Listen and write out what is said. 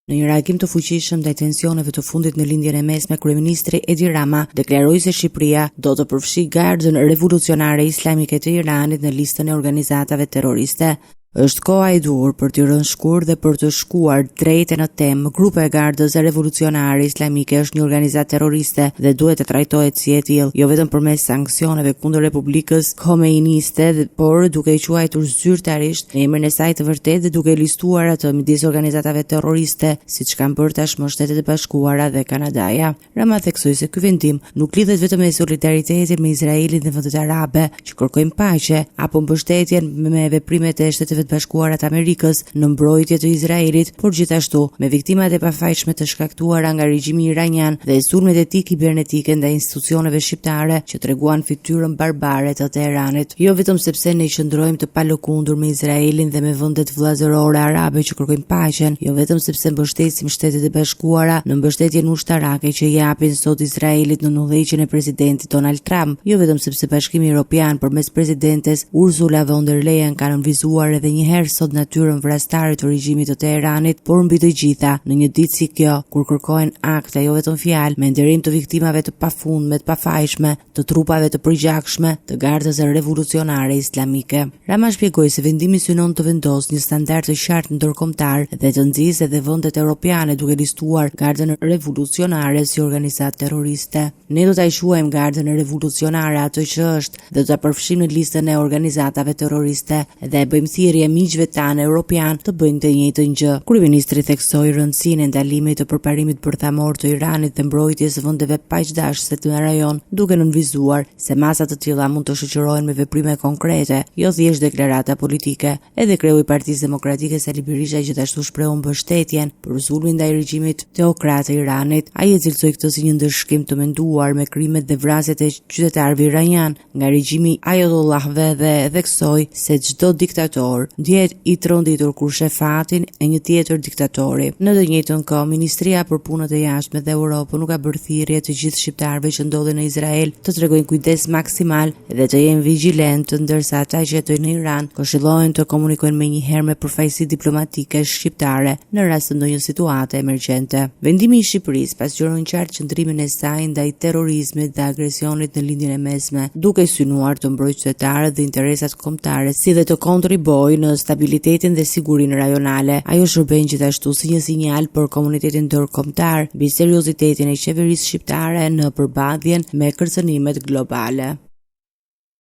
Në një reagim të fuqishëm ndaj tensioneve të fundit në lindjen e mesme, kryeministri Edi Rama deklaroi se Shqipëria do të përfshijë Gardën Revolucionare Islamike të Iranit në listën e organizatave terroriste. Është koha e duhur për të rënë shkur dhe për të shkuar drejt në temë. Grupi i Gardës Revolucionare Islamike është një organizatë terroriste dhe duhet të trajtohet si e tillë, jo vetëm përmes sanksioneve kundër Republikës Khomeiniste, por duke i quajtur zyrtarisht në emrin e saj të vërtetë dhe duke listuar atë midis organizatave terroriste, siç kanë bërë tashmë Shtetet e Bashkuara dhe Kanadaja. Rama theksoi se ky vendim nuk lidhet vetëm me solidaritetin me Izraelin dhe vendet arabe që kërkojnë paqe apo mbështetjen me veprimet e Shteteve të Bashkuara të Amerikës në mbrojtje të Izraelit, por gjithashtu me viktimat e pafajshme të shkaktuara nga regjimi iranian dhe sulmet e tij kibernetike ndaj institucioneve shqiptare që treguan fytyrën barbare të Teheranit. Jo vetëm sepse ne qëndrojmë të palëkundur me Izraelin dhe me vendet vëllazërore arabe që kërkojnë paqen, jo vetëm sepse mbështesim Shtetet e Bashkuara në mbështetjen ushtarake që japin sot Izraelit në udhëheqjen e presidentit Donald Trump, jo vetëm sepse Bashkimi Evropian përmes presidentes Ursula von der Leyen ka nënvizuar edhe njëherë sot natyrën vrastare të regjimit të Teheranit, por mbi të gjitha, në një ditë si kjo, kur kërkojnë akte, jo vetëm fjalë, me nderim të viktimave të pafundme, të pafajshme, të trupave të përgjakshme të Gardës Revolucionare Islamike. Rama shpjegoi se vendimi synon të vendosë një standard të qartë ndërkombëtar dhe të nxjisë edhe vendet europiane duke listuar Gardën Revolucionare si organizatë terroriste. Ne do ta quajmë Gardën Revolucionare atë që është dhe do ta përfshijmë në listën e organizatave terroriste dhe bëjmë thirrje miqve tanë europian të bëjnë të njëjtën gjë. Kryeministri theksoi rëndësinë e ndalimit të përparimit bërthamor të Iranit dhe mbrojtjes së vendeve paqdashëse në rajon, duke nënvizuar se masa të tilla mund të shoqërohen me veprime konkrete, jo thjesht deklarata politike. Edhe kreu i Partisë Demokratike Sali Berisha gjithashtu shprehu mbështetjen për zulmin ndaj regjimit teokrat të Iranit. Ai e cilësoi këtë si një ndëshkim të menduar me krimet dhe vrasjet e qytetarëve iranian nga regjimi Ajodullahve dhe theksoi se çdo diktator ndjehet i tronditur kur sheh fatin e një tjetër diktatori. Në të njëjtën kohë, Ministria për Punët e Jashtme dhe Europë nuk ka bërë thirrje të gjithë shqiptarëve që ndodhen në Izrael të tregojnë kujdes maksimal dhe të jenë vigjilentë, ndërsa ata që jetojnë në Iran këshillohen të komunikojnë menjëherë me përfaqësi diplomatike shqiptare në rast të ndonjë situate emergjente. Vendimi i Shqipërisë pas qëroi qartë qëndrimin e saj ndaj terrorizmit dhe agresionit në lindjen e mesme, duke synuar të mbrojtë qytetarët dhe interesat kombëtare, si dhe të kontribojë në stabilitetin dhe sigurinë rajonale. Ajo shërben gjithashtu si një sinjal për komunitetin ndërkombëtar mbi seriozitetin e qeverisë shqiptare në përballjen me kërcënimet globale.